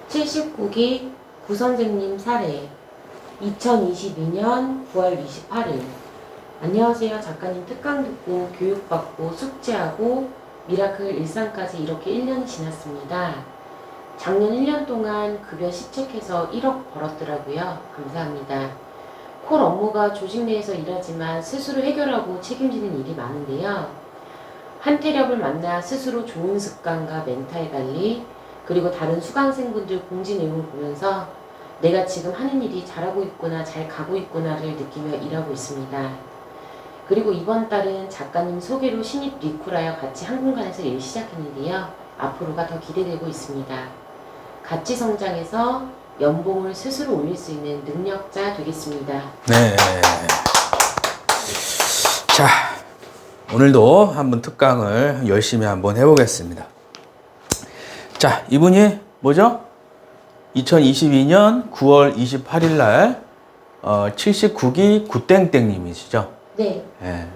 79기 구선생님 사례 2022년 9월 28일. 안녕하세요. 작가님 특강 듣고 교육받고 숙제하고 미라클 일상까지 이렇게 1년이 지났습니다. 작년 1년 동안 급여 시책해서 1억 벌었더라고요. 감사합니다. 콜 업무가 조직 내에서 일하지만 스스로 해결하고 책임지는 일이 많은데요. 한태렵을 만나 스스로 좋은 습관과 멘탈 관리, 그리고 다른 수강생분들 공지 내용을 보면서 내가 지금 하는 일이 잘하고 있구나, 잘 가고 있구나를 느끼며 일하고 있습니다. 그리고 이번 달은 작가님 소개로 신입 리쿠라여 같이 한 공간에서 일 시작했는데요. 앞으로가 더 기대되고 있습니다. 같이 성장해서 연봉을 스스로 올릴 수 있는 능력자 되겠습니다. 네. 자, 오늘도 한번 특강을 열심히 한번 해보겠습니다. 자, 이분이 뭐죠? 2022년 9월 28일 날 79기 구땡땡님이시죠? 네. 예.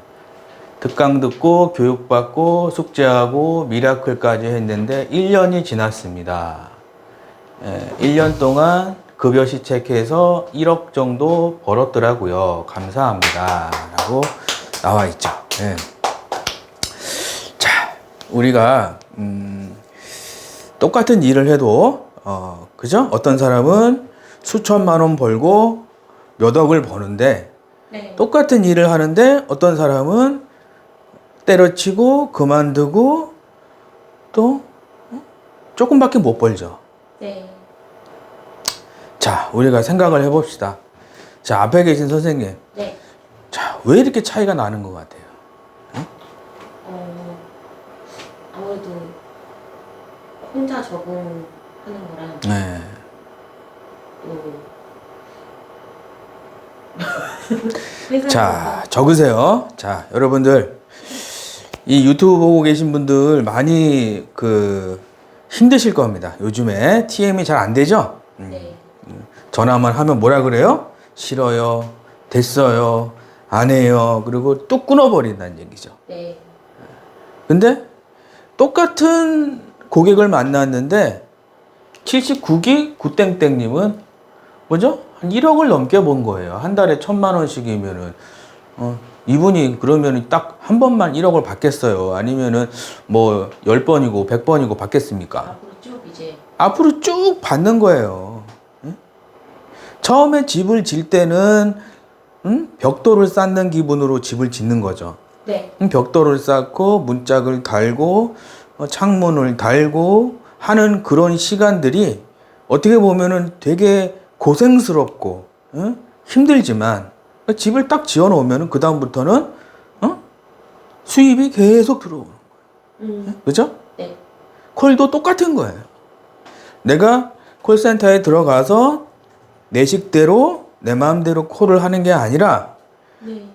특강 듣고 교육받고 숙제하고 미라클까지 했는데 1년이 지났습니다. 1년 동안 급여 시책해서 1억 정도 벌었더라고요. 감사합니다. 라고 나와 있죠. 예. 자, 우리가 똑같은 일을 해도 그죠? 어떤 사람은 수천만 원 벌고 몇 억을 버는데 네. 똑같은 일을 하는데 어떤 사람은 때려치고 그만두고 또 조금밖에 못 벌죠. 네. 자, 우리가 생각을 해봅시다. 자, 앞에 계신 선생님. 네. 자, 왜 이렇게 차이가 나는 것 같아요? 아무래도 혼자 적응하는 거랑 네. 또 자, 적으세요. 자, 여러분들. 이 유튜브 보고 계신 분들 많이 힘드실 겁니다. 요즘에 TM이 잘 안 되죠? 네. 전화만 하면 뭐라 그래요? 싫어요. 됐어요. 안 해요. 그리고 또 끊어버린다는 얘기죠. 네. 근데 똑같은 고객을 만났는데 79기 구땡땡님은 뭐죠? 한 1억을 넘게 번 거예요. 한 달에 1,000만 원씩이면은 이분이 그러면 딱 한 번만 1억을 받겠어요? 아니면은 뭐 10번이고 100번이고 받겠습니까? 앞으로 쭉 이제 앞으로 쭉 받는 거예요. 응? 처음에 집을 질 때는 벽돌을 쌓는 기분으로 집을 짓는 거죠. 네. 벽돌을 쌓고 문짝을 달고 창문을 달고 하는 그런 시간들이 어떻게 보면은 되게 고생스럽고 힘들지만 집을 딱 지어 놓으면 그 다음부터는 수입이 계속 들어오는 거예요. 그죠? 네. 콜도 똑같은 거예요. 내가 콜센터에 들어가서 내 식대로 내 마음대로 콜을 하는 게 아니라 네.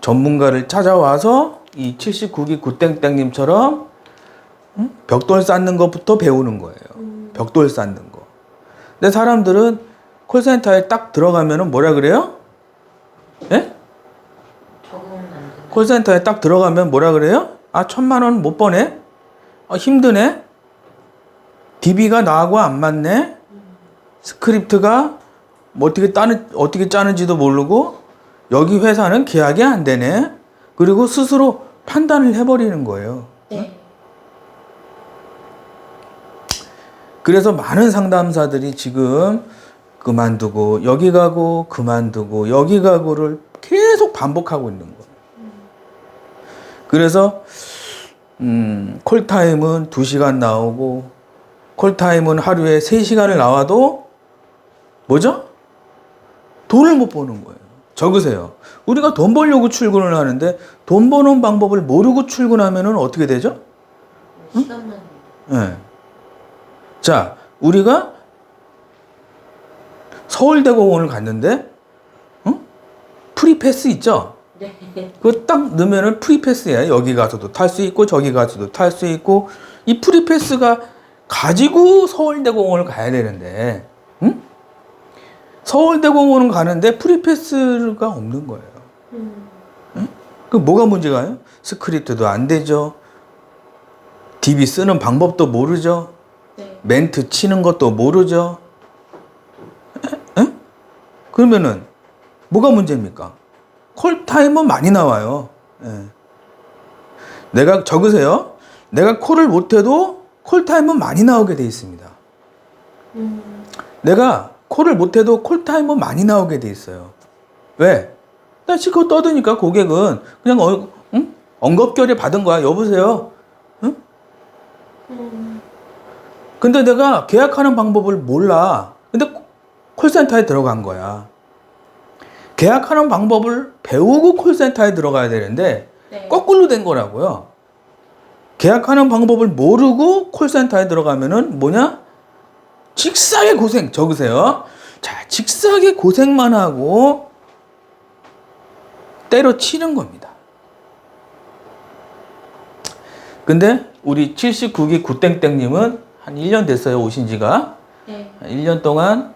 전문가를 찾아와서 이 79기 구땡땡님처럼 벽돌 쌓는 것부터 배우는 거예요. 벽돌 쌓는 거. 근데 사람들은 콜센터에 딱 들어가면은 뭐라 그래요? 예? 적응 안 돼. 콜센터에 딱 들어가면 뭐라 그래요? 아, 1,000만 원 못 버네? 힘드네? DB가 나하고 안 맞네? 스크립트가 뭐 어떻게 짜는지도 모르고 여기 회사는 계약이 안 되네? 그리고 스스로 판단을 해버리는 거예요. 네. 그래서 많은 상담사들이 지금 그만두고 여기 가고 그만두고 여기 가고를 계속 반복하고 있는 거예요. 그래서 콜타임은 2시간 나오고 콜타임은 하루에 3시간을 나와도 뭐죠? 돈을 못 버는 거예요. 적으세요. 우리가 돈 벌려고 출근을 하는데 돈 버는 방법을 모르고 출근하면 어떻게 되죠? 시간만. 네. 자, 우리가 서울대공원을 갔는데 프리패스 있죠? 네. 그거 딱 넣으면은 프리패스야. 여기 가서도 탈 수 있고 저기 가서도 탈 수 있고 이 프리패스가 가지고 서울대공원을 가야 되는데 서울대공원은 가는데 프리패스가 없는 거예요. 그 뭐가 문제가요? 스크립트도 안 되죠. DB 쓰는 방법도 모르죠. 네. 멘트 치는 것도 모르죠. 에? 그러면은 뭐가 문제입니까? 콜타임은 많이 나와요. 예. 내가 적으세요. 내가 콜을 못해도 콜타임은 많이 나오게 돼 있습니다. 내가 콜을 못해도 콜타임은 많이 나오게 돼 있어요. 왜? 나 실컷 떠드니까 고객은 그냥 응? 엉겁결에 받은 거야. 여보세요. 응? 근데 내가 계약하는 방법을 몰라. 근데 콜센터에 들어간 거야. 계약하는 방법을 배우고 콜센터에 들어가야 되는데 네. 거꾸로 된 거라고요. 계약하는 방법을 모르고 콜센터에 들어가면은 뭐냐? 직사의 고생. 적으세요. 자, 직사의 고생만 하고 때려치는 겁니다. 근데 우리 79기 구땡땡님은 한 1년 됐어요. 오신 지가. 네. 1년 동안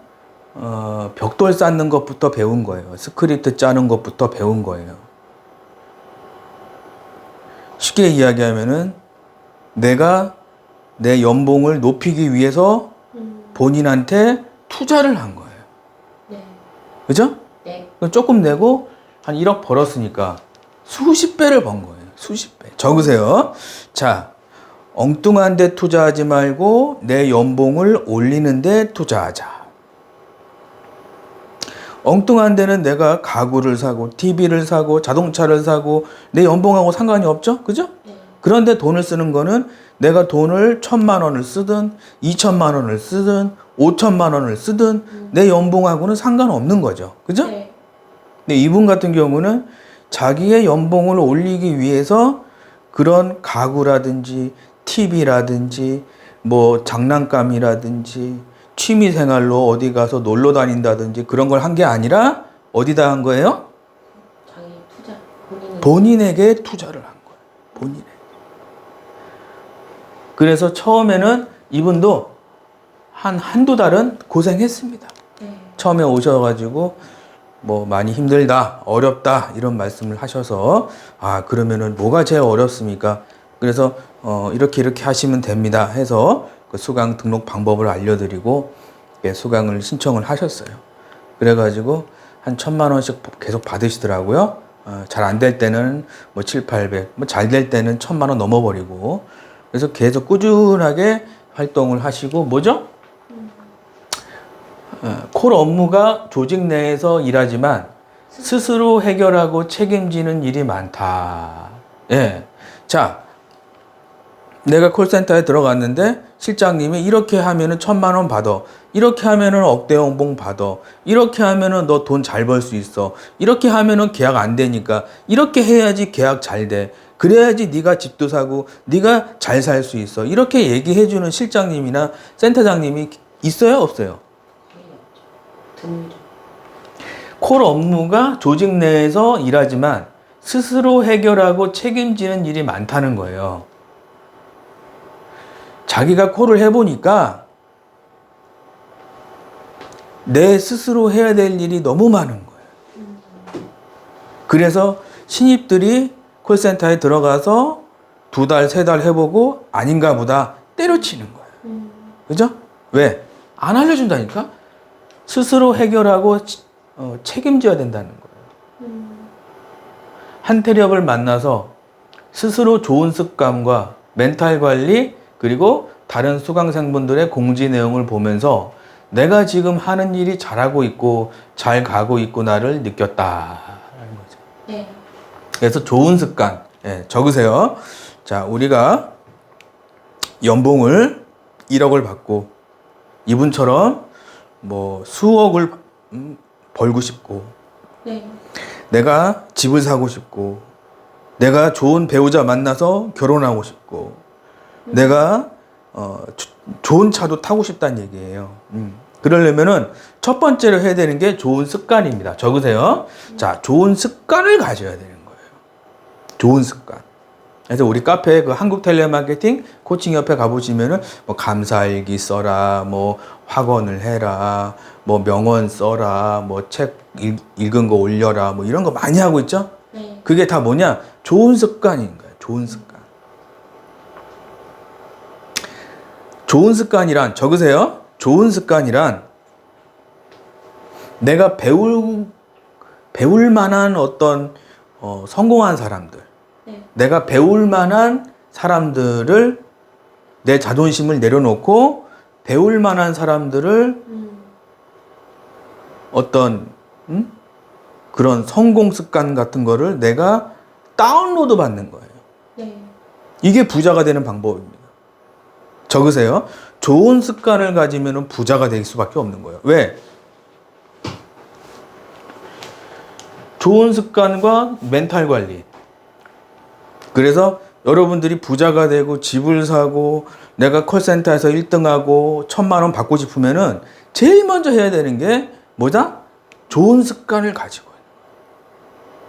벽돌 쌓는 것부터 배운 거예요. 스크립트 짜는 것부터 배운 거예요. 쉽게 이야기하면은 내가 내 연봉을 높이기 위해서 본인한테 투자를 한 거예요. 네. 그죠? 네. 조금 내고 한 1억 벌었으니까 수십 배를 번 거예요. 수십 배. 적으세요. 자, 엉뚱한 데 투자하지 말고 내 연봉을 올리는 데 투자하자. 엉뚱한 데는 내가 가구를 사고 TV를 사고 자동차를 사고 내 연봉하고 상관이 없죠? 그죠? 네. 그런데 돈을 쓰는 거는 내가 돈을 1,000만 원을 쓰든 2,000만 원을 쓰든 5,000만 원을 쓰든 내 연봉하고는 상관없는 거죠. 그죠? 네. 근데 이분 같은 경우는 자기의 연봉을 올리기 위해서 그런 가구라든지 TV라든지 뭐 장난감이라든지 취미 생활로 어디 가서 놀러 다닌다든지 그런 걸 한 게 아니라 어디다 한 거예요? 자기 투자. 본인에게 투자를 한 거예요. 본인에게. 그래서 처음에는 이분도 한두 달은 고생했습니다. 네. 처음에 오셔가지고 뭐 많이 힘들다, 어렵다 이런 말씀을 하셔서 아 그러면은 뭐가 제일 어렵습니까? 그래서 이렇게 하시면 됩니다 해서 그 수강 등록 방법을 알려드리고 수강을 신청을 하셨어요. 그래가지고 한 1,000만 원씩 계속 받으시더라고요. 잘 안 될 때는 뭐 7, 800, 뭐 잘 될 때는 1,000만 원 넘어버리고 그래서 계속 꾸준하게 활동을 하시고 뭐죠? 콜 업무가 조직 내에서 일하지만 스스로 해결하고 책임지는 일이 많다. 예. 자, 내가 콜센터에 들어갔는데 실장님이 이렇게 하면은 1,000만 원 받아. 이렇게 하면은 억대 연봉 받아. 이렇게 하면은 너 돈 잘 벌 수 있어. 이렇게 하면은 계약 안 되니까 이렇게 해야지 계약 잘 돼. 그래야지 네가 집도 사고 네가 잘 살 수 있어. 이렇게 얘기해 주는 실장님이나 센터장님이 있어요, 없어요? 드물죠. 콜 업무가 조직 내에서 일하지만 스스로 해결하고 책임지는 일이 많다는 거예요. 자기가 콜을 해보니까 내 스스로 해야 될 일이 너무 많은 거예요. 그래서 신입들이 콜센터에 들어가서 2달, 3달 해보고 아닌가 보다 때려치는 거예요. 그죠? 왜? 안 알려준다니까? 스스로 해결하고 책임져야 된다는 거예요. 한태렵을 만나서 스스로 좋은 습관과 멘탈 관리 그리고 다른 수강생분들의 공지 내용을 보면서 내가 지금 하는 일이 잘하고 있고 잘 가고 있구나를 느꼈다라는 거죠. 네. 그래서 좋은 습관 적으세요. 자, 우리가 연봉을 1억을 받고 이분처럼 뭐 수억을 벌고 싶고 네. 내가 집을 사고 싶고 내가 좋은 배우자 만나서 결혼하고 싶고 내가 좋은 차도 타고 싶다는 얘기예요. 그러려면은 첫 번째로 해야 되는 게 좋은 습관입니다. 적으세요. 자, 좋은 습관을 가져야 되는 거예요. 좋은 습관. 그래서 우리 카페 그 한국 텔레마케팅 코칭협회 가보시면은 뭐 감사일기 써라, 뭐 확언을 해라, 뭐 명언 써라, 뭐 책 읽은 거 올려라, 뭐 이런 거 많이 하고 있죠? 네. 그게 다 뭐냐? 좋은 습관인 거예요. 좋은 습관. 좋은 습관이란, 적으세요. 좋은 습관이란 내가 배울 만한 어떤 성공한 사람들, 네. 내가 배울 만한 사람들을, 내 자존심을 내려놓고 배울 만한 사람들을 어떤 그런 성공 습관 같은 거를 내가 다운로드 받는 거예요. 네. 이게 부자가 되는 방법입니다. 적으세요. 좋은 습관을 가지면 부자가 될 수밖에 없는 거예요. 왜? 좋은 습관과 멘탈 관리. 그래서 여러분들이 부자가 되고 집을 사고 내가 콜센터에서 1등하고 1,000만 원 받고 싶으면은 제일 먼저 해야 되는 게 뭐다? 좋은 습관을 가지고.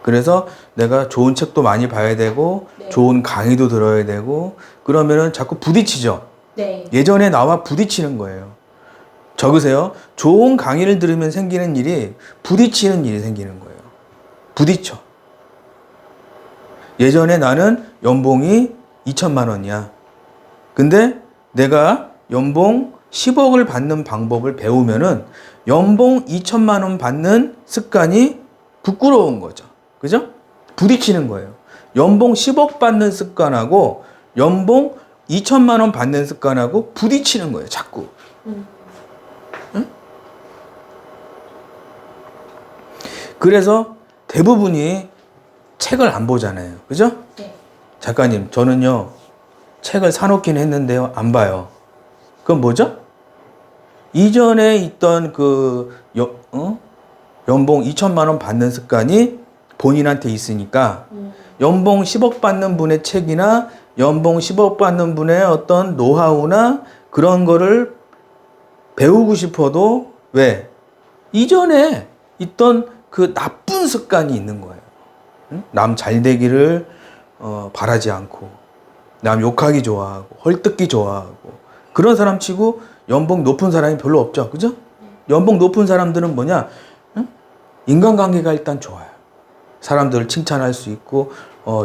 그래서 내가 좋은 책도 많이 봐야 되고 네. 좋은 강의도 들어야 되고 그러면은 자꾸 부딪히죠. 네. 예전에 나와 부딪히는 거예요. 적으세요. 좋은 강의를 들으면 생기는 일이 부딪히는 일이 생기는 거예요. 부딪혀. 예전에 나는 연봉이 2천만 원이야. 근데 내가 연봉 10억을 받는 방법을 배우면은 연봉 2천만 원 받는 습관이 부끄러운 거죠. 그죠? 부딪히는 거예요. 연봉 10억 받는 습관하고 연봉 2천만 원 받는 습관하고 부딪히는 거예요. 자꾸. 응? 그래서 대부분이 책을 안 보잖아요. 그죠? 네. 작가님, 저는요, 책을 사놓긴 했는데요, 안 봐요. 그건 뭐죠? 이전에 있던 연봉 2천만 원 받는 습관이 본인한테 있으니까, 연봉 10억 받는 분의 책이나 연봉 10억 받는 분의 어떤 노하우나 그런 거를 배우고 싶어도, 왜? 이전에 있던 그 나쁜 습관이 있는 거예요. 남 잘 되기를 바라지 않고, 남 욕하기 좋아하고, 헐뜯기 좋아하고, 그런 사람 치고 연봉 높은 사람이 별로 없죠. 그죠? 연봉 높은 사람들은 뭐냐? 인간관계가 일단 좋아요. 사람들을 칭찬할 수 있고,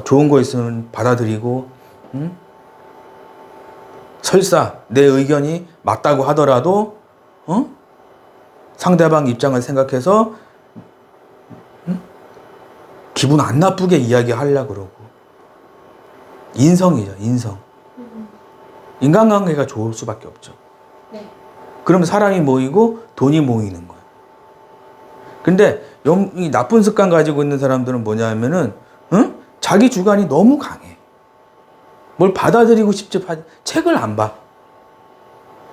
좋은 거 있으면 받아들이고, 설사 내 의견이 맞다고 하더라도, 상대방 입장을 생각해서 기분 안 나쁘게 이야기하려고 그러고. 인성이죠, 인성. 인간관계가 좋을 수밖에 없죠. 네. 그러면 사람이 모이고 돈이 모이는 거예요. 근데 이 나쁜 습관 가지고 있는 사람들은 뭐냐면은 자기 주관이 너무 강해. 뭘 받아들이고 싶지, 책을 안 봐.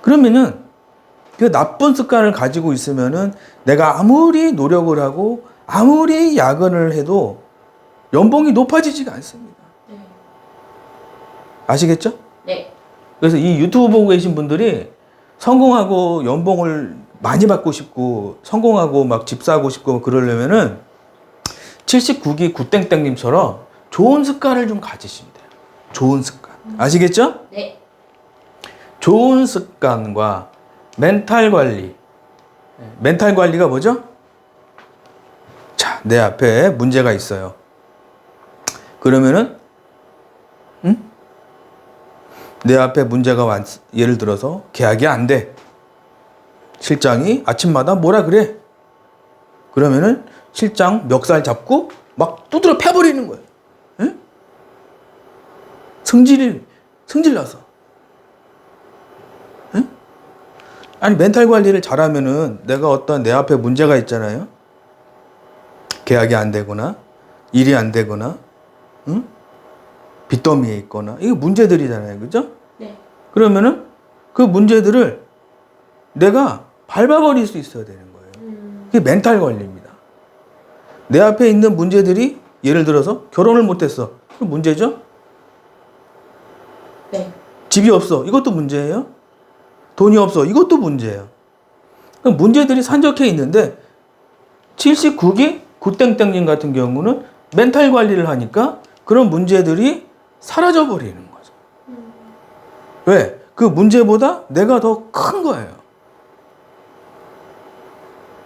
그러면은 그 나쁜 습관을 가지고 있으면은 내가 아무리 노력을 하고 아무리 야근을 해도 연봉이 높아지지가 않습니다. 네. 아시겠죠? 네. 그래서 이 유튜브 보고 계신 분들이 성공하고 연봉을 많이 받고 싶고 성공하고 막 집 사고 싶고 그러려면은 79기 구땡땡님처럼 좋은 습관을 좀 가지시면 돼요. 좋은 습관. 아시겠죠? 네. 좋은 습관과 멘탈 관리. 멘탈 관리가 뭐죠? 자, 내 앞에 문제가 있어요. 그러면은 내 앞에 문제가 예를 들어서 계약이 안 돼. 실장이 아침마다 뭐라 그래? 그러면은 실장 멱살 잡고 막 두드려 패버리는 거예요. 응? 성질 나서. 응? 아니, 멘탈 관리를 잘하면은 내가 어떤 내 앞에 문제가 있잖아요. 계약이 안 되거나, 일이 안 되거나, 응? 빚더미에 있거나, 이게 문제들이잖아요. 그죠? 네. 그러면은 그 문제들을 내가 밟아버릴 수 있어야 되는 거예요. 그게 멘탈 관리입니다. 내 앞에 있는 문제들이 예를 들어서 결혼을 못했어. 그 문제죠? 네. 집이 없어. 이것도 문제예요. 돈이 없어. 이것도 문제예요. 그럼 문제들이 산적해 있는데 79기 구땡땡님 같은 경우는 멘탈 관리를 하니까 그런 문제들이 사라져 버리는 거죠. 왜? 그 문제보다 내가 더 큰 거예요.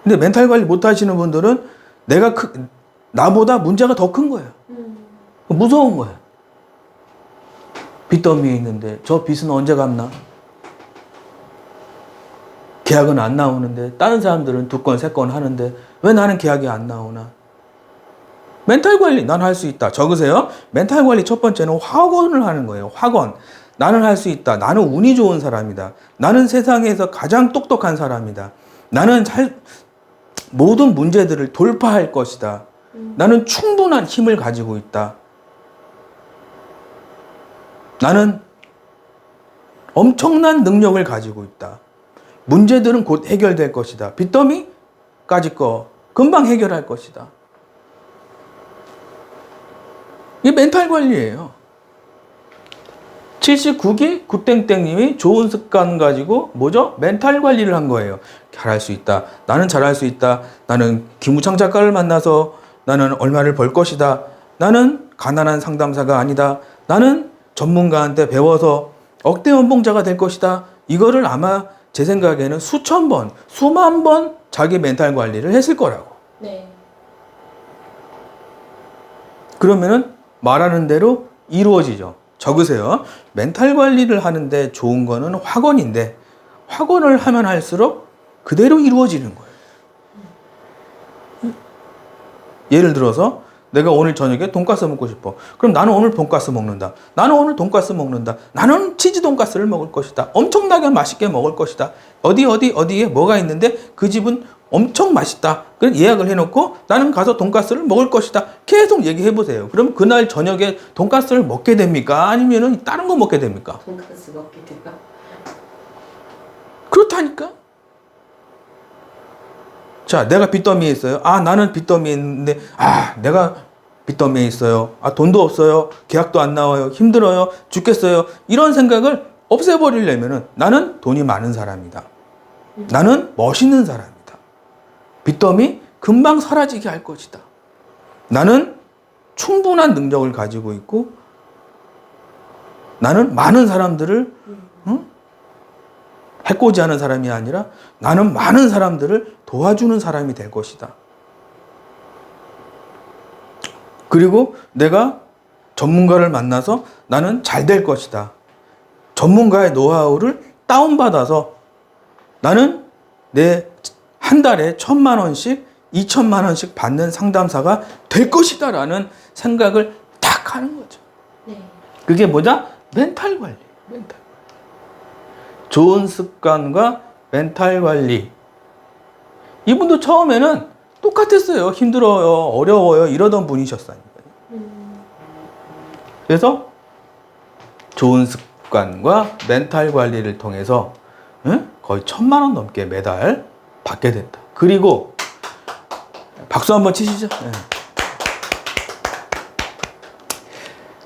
근데 멘탈 관리 못 하시는 분들은 나보다 문제가 더 큰 거예요. 무서운 거예요. 빚더미에 있는데 저 빚은 언제 갚나? 계약은 안 나오는데 다른 사람들은 2건, 3건 하는데 왜 나는 계약이 안 나오나? 멘탈 관리 난 할 수 있다. 적으세요. 멘탈 관리 첫 번째는 확언을 하는 거예요. 확언. 나는 할 수 있다. 나는 운이 좋은 사람이다. 나는 세상에서 가장 똑똑한 사람이다. 나는 모든 문제들을 돌파할 것이다. 나는 충분한 힘을 가지고 있다. 나는 엄청난 능력을 가지고 있다. 문제들은 곧 해결될 것이다. 빚더미까지 거 금방 해결할 것이다. 이게 멘탈 관리예요. 79기 굿땡땡님이 좋은 습관 가지고 뭐죠? 멘탈 관리를 한 거예요. 잘할 수 있다. 나는 잘할 수 있다. 나는 김우창 작가를 만나서 나는 얼마를 벌 것이다. 나는 가난한 상담사가 아니다. 나는 전문가한테 배워서 억대 연봉자가 될 것이다. 이거를 아마 제 생각에는 수천 번, 수만 번 자기 멘탈 관리를 했을 거라고. 네. 그러면은 말하는 대로 이루어지죠. 적으세요. 멘탈 관리를 하는데 좋은 거는 확언인데 확언을 하면 할수록 그대로 이루어지는 거예요. 예를 들어서 내가 오늘 저녁에 돈가스 먹고 싶어. 그럼 나는 오늘 돈가스 먹는다. 나는 오늘 돈가스 먹는다. 나는 치즈 돈가스를 먹을 것이다. 엄청나게 맛있게 먹을 것이다. 어디에 뭐가 있는데 그 집은 엄청 맛있다. 그래서 예약을 해놓고 나는 가서 돈가스를 먹을 것이다. 계속 얘기해 보세요. 그럼 그날 저녁에 돈가스를 먹게 됩니까? 아니면은 다른 거 먹게 됩니까? 돈가스 먹게 될까? 그렇다니까. 자, 내가 빚더미에 있어요. 아, 나는 빚더미에 있는데, 아, 내가 빚더미에 있어요. 아, 돈도 없어요. 계약도 안 나와요. 힘들어요. 죽겠어요. 이런 생각을 없애버리려면은 나는 돈이 많은 사람이다. 나는 멋있는 사람이다. 빚더미 금방 사라지게 할 것이다. 나는 충분한 능력을 가지고 있고, 나는 많은 사람들을, 해코지 하는 사람이 아니라 나는 많은 사람들을 도와주는 사람이 될 것이다. 그리고 내가 전문가를 만나서 나는 잘 될 것이다. 전문가의 노하우를 다운받아서 나는 내 한 달에 1,000만 원씩, 2,000만 원씩 받는 상담사가 될 것이다 라는 생각을 딱 하는 거죠. 네. 그게 뭐냐? 멘탈 관리. 멘탈. 좋은 습관과 멘탈 관리. 이분도 처음에는 똑같았어요. 힘들어요, 어려워요 이러던 분이셨어요. 그래서 좋은 습관과 멘탈 관리를 통해서 거의 1,000만 원 넘게 매달 받게 된다. 그리고 박수 한번 치시죠. 네.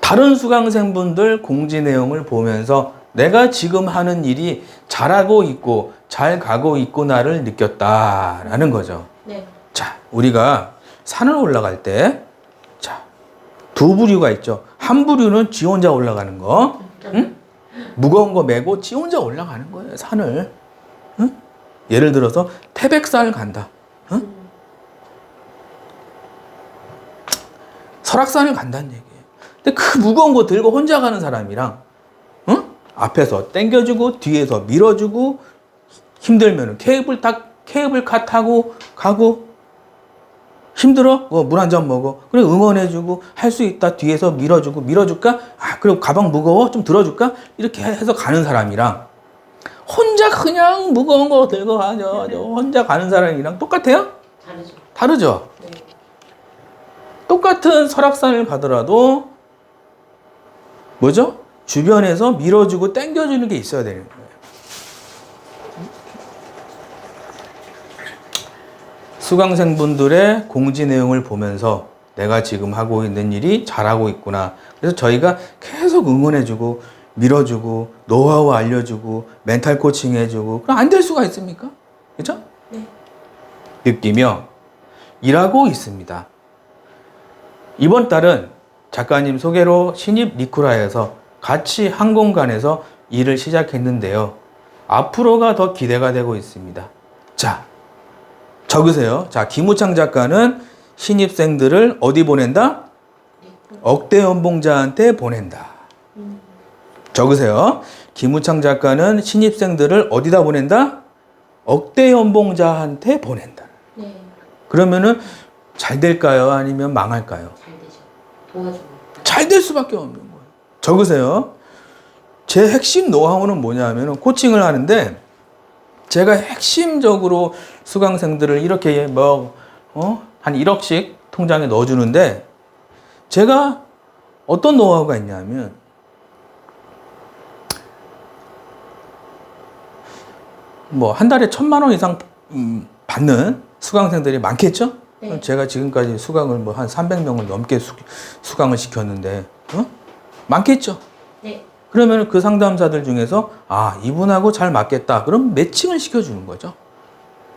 다른 수강생분들 공지 내용을 보면서 내가 지금 하는 일이 잘하고 있고 잘 가고 있구나를 느꼈다라는 거죠. 네. 자, 우리가 산을 올라갈 때, 자, 두 부류가 있죠. 한 부류는 지 혼자 올라가는 거, 응? 무거운 거 메고 지 혼자 올라가는 거예요, 산을. 응? 예를 들어서 태백산을 간다. 응? 설악산을 간다는 얘기예요. 근데 그 무거운 거 들고 혼자 가는 사람이랑, 응? 앞에서 당겨주고 뒤에서 밀어주고 힘들면 케이블 카 타고 가고 힘들어? 물 한 잔 먹어. 그래 응원해주고 할 수 있다. 뒤에서 밀어주고 밀어줄까? 아 그리고 가방 무거워? 좀 들어줄까? 이렇게 해서 가는 사람이랑 혼자 그냥 무거운 거 들고 가죠. 혼자 가는 사람이랑 똑같아요? 다르죠. 다르죠? 네. 똑같은 설악산을 가더라도 뭐죠? 주변에서 밀어주고 당겨주는 게 있어야 되는 거예요. 수강생분들의 공지 내용을 보면서 내가 지금 하고 있는 일이 잘하고 있구나. 그래서 저희가 계속 응원해주고 밀어주고 노하우 알려주고 멘탈 코칭 해주고 그럼 안 될 수가 있습니까? 그렇죠? 네. 느끼며 일하고 있습니다. 이번 달은 작가님 소개로 신입 리쿠라에서 같이 한 공간에서 일을 시작했는데요. 앞으로가 더 기대가 되고 있습니다. 자, 적으세요. 자, 김우창 작가는 신입생들을 어디 보낸다? 억대 연봉자한테 보낸다. 적으세요. 김우창 작가는 신입생들을 어디다 보낸다? 억대 연봉자한테 보낸다. 네. 그러면은 잘 될까요? 아니면 망할까요? 잘 되죠. 도와줍니다. 잘 될 수밖에 없는 거예요. 적으세요. 제 핵심 노하우는 뭐냐면은 코칭을 하는데 제가 핵심적으로 수강생들을 이렇게 한 1억씩 통장에 넣어주는데 제가 어떤 노하우가 있냐면 뭐 한 달에 1,000만 원 이상 받는 수강생들이 많겠죠? 네. 제가 지금까지 수강을 뭐 한 300명을 넘게 수강을 시켰는데 많겠죠? 네. 그러면 그 상담사들 중에서 아 이분하고 잘 맞겠다. 그럼 매칭을 시켜주는 거죠.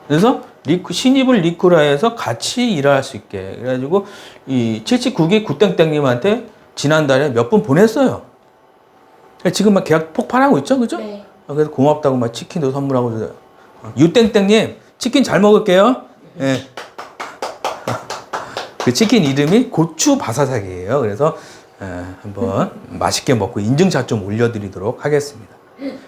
그래서 신입을 리크루트해서 같이 일할 수 있게 그래가지고 이 79기 구땡땡님한테 지난달에 몇 분 보냈어요. 지금 막 계약 폭발하고 있죠, 그죠? 네. 그래서 고맙다고 막 치킨도 선물하고 줘요. 유땡땡님 치킨 잘 먹을게요. 예. 그 치킨 이름이 고추 바사삭이에요. 그래서 한번 맛있게 먹고 인증샷 좀 올려드리도록 하겠습니다.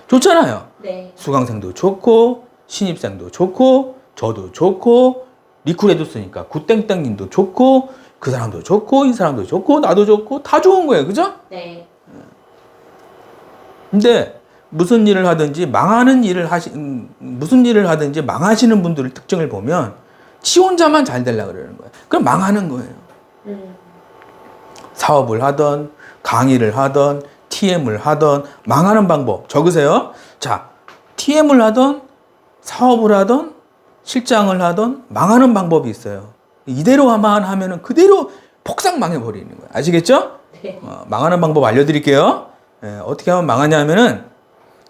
좋잖아요. 네. 수강생도 좋고 신입생도 좋고 저도 좋고 리쿨에도 쓰니까 구땡땡님도 좋고 그 사람도 좋고 이 사람도 좋고 나도 좋고 다 좋은 거예요. 그죠? 네. 근데 무슨 일을 하든지 무슨 일을 하든지 망하시는 분들의 특징을 보면 지 혼자만 잘 되려고 그러는 거예요. 그럼 망하는 거예요. 사업을 하던 강의를 하던 TM을 하던 망하는 방법 적으세요. 자, TM을 하던 사업을 하던 실장을 하던 망하는 방법이 있어요. 이대로만 하면은 그대로 폭삭 망해버리는 거예요. 아시겠죠? 네. 망하는 방법 알려드릴게요. 어떻게 하면 망하냐면은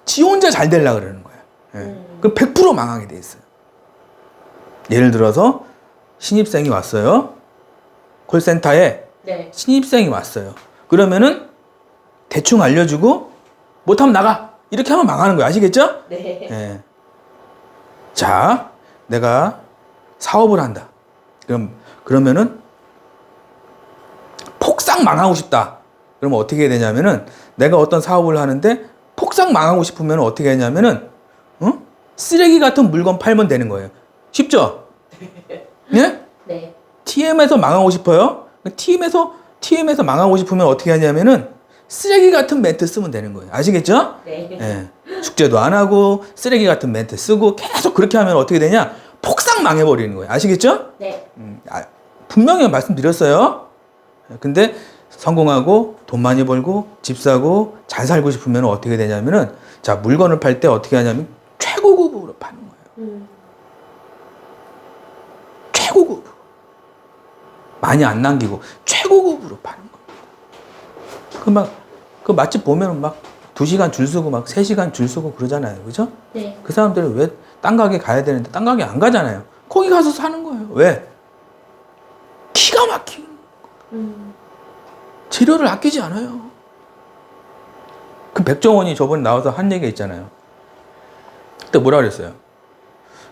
지 혼자 잘 되려고 그러는 거예요. 그럼 100% 망하게 돼 있어요. 예를 들어서 신입생이 왔어요. 콜센터에 네. 신입생이 왔어요. 그러면은 대충 알려주고 못하면 나가. 이렇게 하면 망하는 거예요. 아시겠죠? 네. 예. 자, 내가 사업을 한다. 그러면은 폭삭 망하고 싶다. 그러면 어떻게 해야 되냐면은 내가 어떤 사업을 하는데 폭삭 망하고 싶으면 어떻게 하냐면은 쓰레기 같은 물건 팔면 되는 거예요. 쉽죠? 예? 네. TM에서 망하고 싶어요? TM에서 망하고 싶으면 어떻게 하냐면은 쓰레기 같은 멘트 쓰면 되는 거예요. 아시겠죠? 네. 예. 숙제도 안 하고 쓰레기 같은 멘트 쓰고 계속 그렇게 하면 어떻게 되냐? 폭삭 망해버리는 거예요. 아시겠죠? 네. 분명히 말씀드렸어요. 근데 성공하고 돈 많이 벌고 집 사고 잘 살고 싶으면 어떻게 되냐면은 자 물건을 팔 때 어떻게 하냐면 최고급으로 파는 거예요. 최고급. 많이 안 남기고 최고급으로 파는 거예요. 그 맛집 보면은 막 2시간 줄 서고 막 3시간 줄 서고 그러잖아요. 그죠? 네. 그 사람들은 왜 딴 가게 가야 되는데 딴 가게 안 가잖아요. 거기 가서 사는 거예요. 왜? 기가 막히는 재료를 아끼지 않아요. 그 백종원이 저번에 나와서 한 얘기가 있잖아요. 그때 뭐라 그랬어요?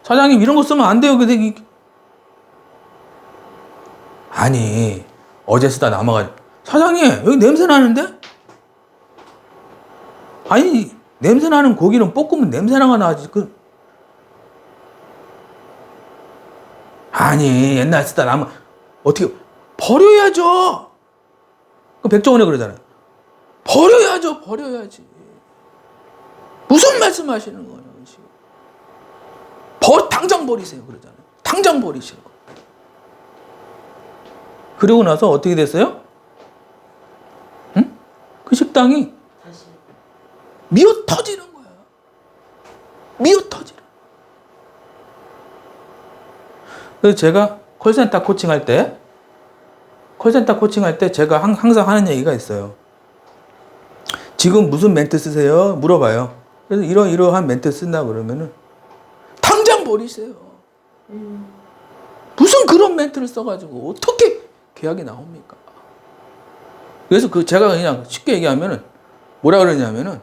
사장님 이런 거 쓰면 안 돼요. 근데 아니 어제 쓰다 남아가지고 사장님 여기 냄새 나는데? 아니 냄새 나는 고기는 볶으면 냄새나가 나지. 아니 옛날 쓰다 남아 어떻게 버려야죠. 그 백종원이 그러잖아요. 버려야지. 무슨 말씀하시는 거예요, 지금? 당장 버리세요, 그러잖아요. 당장 버리시라고. 그러고 나서 어떻게 됐어요? 응? 그 식당이 다시. 미어 터지는 거야. 미어 터지는. 그래서 제가 콜센터 코칭할 때 제가 항상 하는 얘기가 있어요. 지금 무슨 멘트 쓰세요? 물어봐요. 그래서 이러한 멘트 쓴다 그러면은 당장 버리세요. 무슨 그런 멘트를 써가지고 어떻게 계약이 나옵니까? 그래서 제가 그냥 쉽게 얘기하면은 뭐라 그러냐면은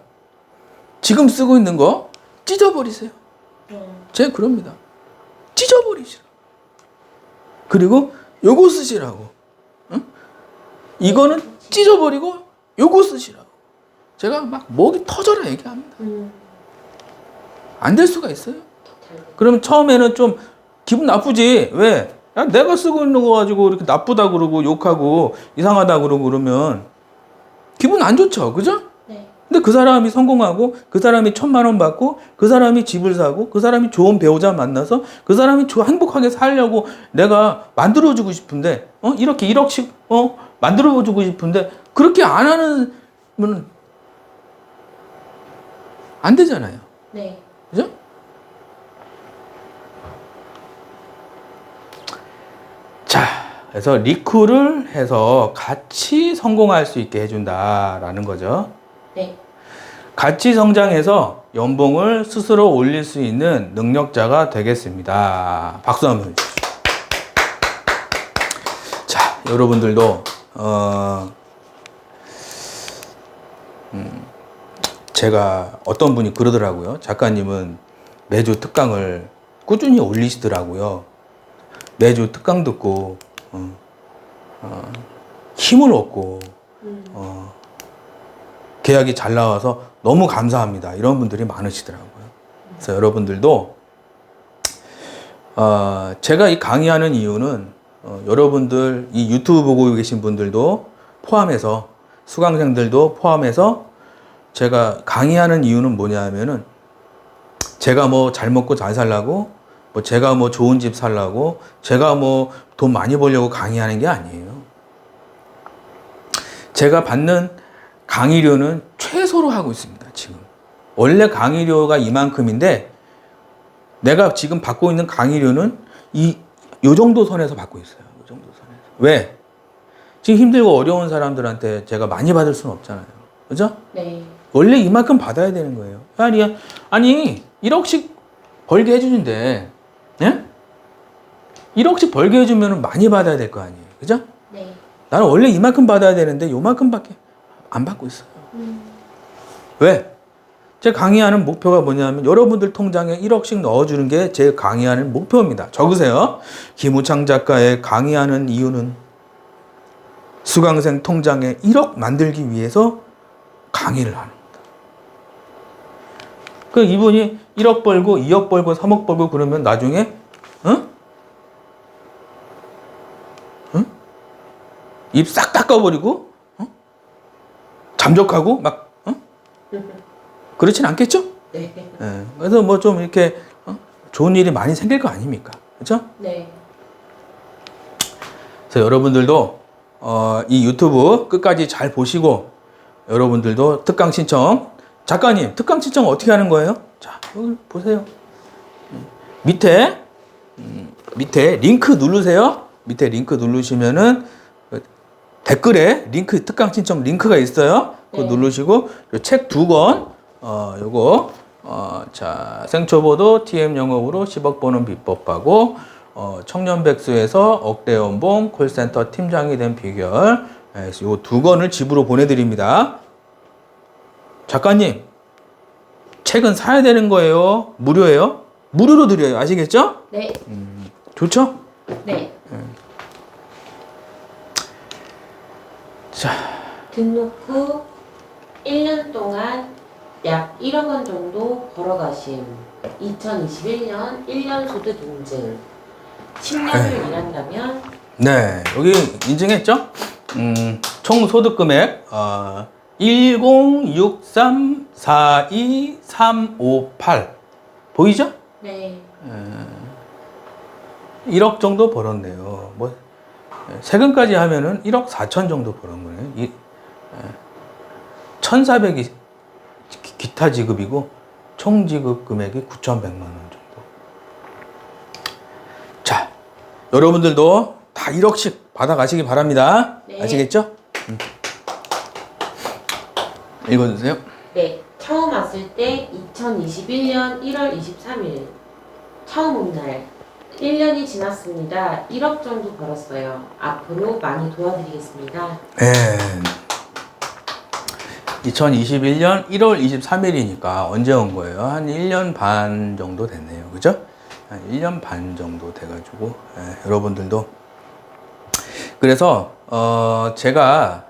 지금 쓰고 있는 거 찢어버리세요. 제가 그럽니다. 찢어버리시라. 그리고 요거 쓰시라고. 응? 이거는 찢어버리고 요거 쓰시라고. 제가 막 목이 터져라 얘기합니다. 안 될 수가 있어요? 그러면 처음에는 좀 기분 나쁘지. 왜? 야, 내가 쓰고 있는 거 가지고 이렇게 나쁘다 그러고 욕하고 이상하다 그러고 그러면 기분 안 좋죠. 그죠? 네. 근데 그 사람이 성공하고 그 사람이 1,000만 원 받고 그 사람이 집을 사고 그 사람이 좋은 배우자 만나서 그 사람이 행복하게 살려고 내가 만들어주고 싶은데 이렇게 1억씩 만들어주고 싶은데 그렇게 안 하는 면 안 되잖아요. 네. 그죠? 자, 그래서 리크를 해서 같이 성공할 수 있게 해준다라는 거죠. 네. 같이 성장해서 연봉을 스스로 올릴 수 있는 능력자가 되겠습니다. 박수 한번 주십시오. 자, 여러분들도 제가 어떤 분이 그러더라고요. 작가님은 매주 특강을 꾸준히 올리시더라고요. 매주 특강 듣고 힘을 얻고 계약이 잘 나와서 너무 감사합니다. 이런 분들이 많으시더라고요. 그래서 여러분들도 제가 이 강의하는 이유는 여러분들 이 유튜브 보고 계신 분들도 포함해서 수강생들도 포함해서 제가 강의하는 이유는 뭐냐 하면은 제가 뭐 잘 먹고 잘 살라고 뭐 제가 뭐 좋은 집 살라고 제가 뭐 돈 많이 벌려고 강의하는 게 아니에요. 제가 받는 강의료는 최소로 하고 있습니다. 지금 원래 강의료가 이만큼인데 내가 지금 받고 있는 강의료는 요 정도 선에서 받고 있어요. 요 정도 선에서. 왜? 지금 힘들고 어려운 사람들한테 제가 많이 받을 수는 없잖아요. 그죠? 네. 원래 이만큼 받아야 되는 거예요. 아니 1억씩 벌게 해주는데, 예? 1억씩 벌게 해주면 많이 받아야 될 거 아니에요. 그죠? 네. 나는 원래 이만큼 받아야 되는데 요만큼밖에 안 받고 있어요. 왜? 제 강의하는 목표가 뭐냐면 여러분들 통장에 1억씩 넣어주는 게 제 강의하는 목표입니다. 적으세요. 김우창 작가의 강의하는 이유는 수강생 통장에 1억 만들기 위해서 강의를 하는 겁니다. 그 이분이 1억 벌고 2억 벌고 3억 벌고 그러면 나중에 입 싹 닦아버리고 잠적하고 막 그렇진 않겠죠? 네. 예, 그래서 뭐 좀 이렇게 좋은 일이 많이 생길 거 아닙니까? 그렇죠? 네. 그래서 여러분들도 이 유튜브 끝까지 잘 보시고 여러분들도 특강 신청 작가님 특강 신청 어떻게 하는 거예요? 자 여기 보세요. 밑에 링크 누르세요. 밑에 링크 누르시면은 댓글에 링크 특강 신청 링크가 있어요. 그거 네. 누르시고 책 2권 요거 자 생초보도 TM 영업으로 10억 버는 비법하고 청년백수에서 억대 연봉 콜센터 팀장이 된 비결 요 2권을 집으로 보내드립니다. 작가님 책은 사야 되는 거예요? 무료예요? 무료로 드려요. 아시겠죠? 네. 좋죠? 네. 자, 등록 후 1년 동안 약 1억 원 정도 벌어가심. 2021년 1년 소득 인증. 10년을 일한다면 네 여기 인증했죠? 총 소득 금액 106342358 보이죠? 네. 1억 정도 벌었네요. 뭐 세금까지 하면은 1억 4천 정도 버는 거네요. 1,400이 기타 지급이고 총 지급 금액이 9,100만 원 정도. 자, 여러분들도 다 1억씩 받아가시기 바랍니다. 네. 아시겠죠? 읽어주세요. 네. 처음 왔을 때 2021년 1월 23일. 처음 온 날. 1년이 지났습니다. 1억 정도 벌었어요. 앞으로 많이 도와드리겠습니다. 네. 2021년 1월 23일이니까 언제 온 거예요? 한 1년 반 정도 됐네요. 그죠? 한 1년 반 정도 돼가지고, 여러분들도. 그래서, 제가,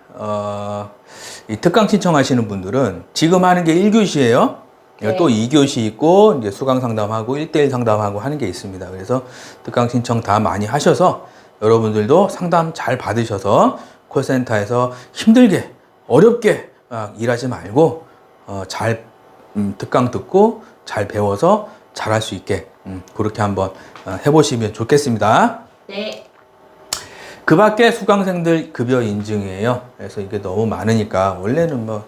이 특강 신청하시는 분들은 지금 하는 게 1교시예요. 네. 또 2교시 있고 이제 수강 상담하고 1대1 상담하고 하는 게 있습니다. 그래서 특강 신청 다 많이 하셔서 여러분들도 상담 잘 받으셔서 콜센터에서 힘들게 어렵게 일하지 말고 잘 특강 듣고 잘 배워서 잘할 수 있게 그렇게 한번 해보시면 좋겠습니다. 네. 그 밖에 수강생들 급여 인증이에요. 그래서 이게 너무 많으니까 원래는 뭐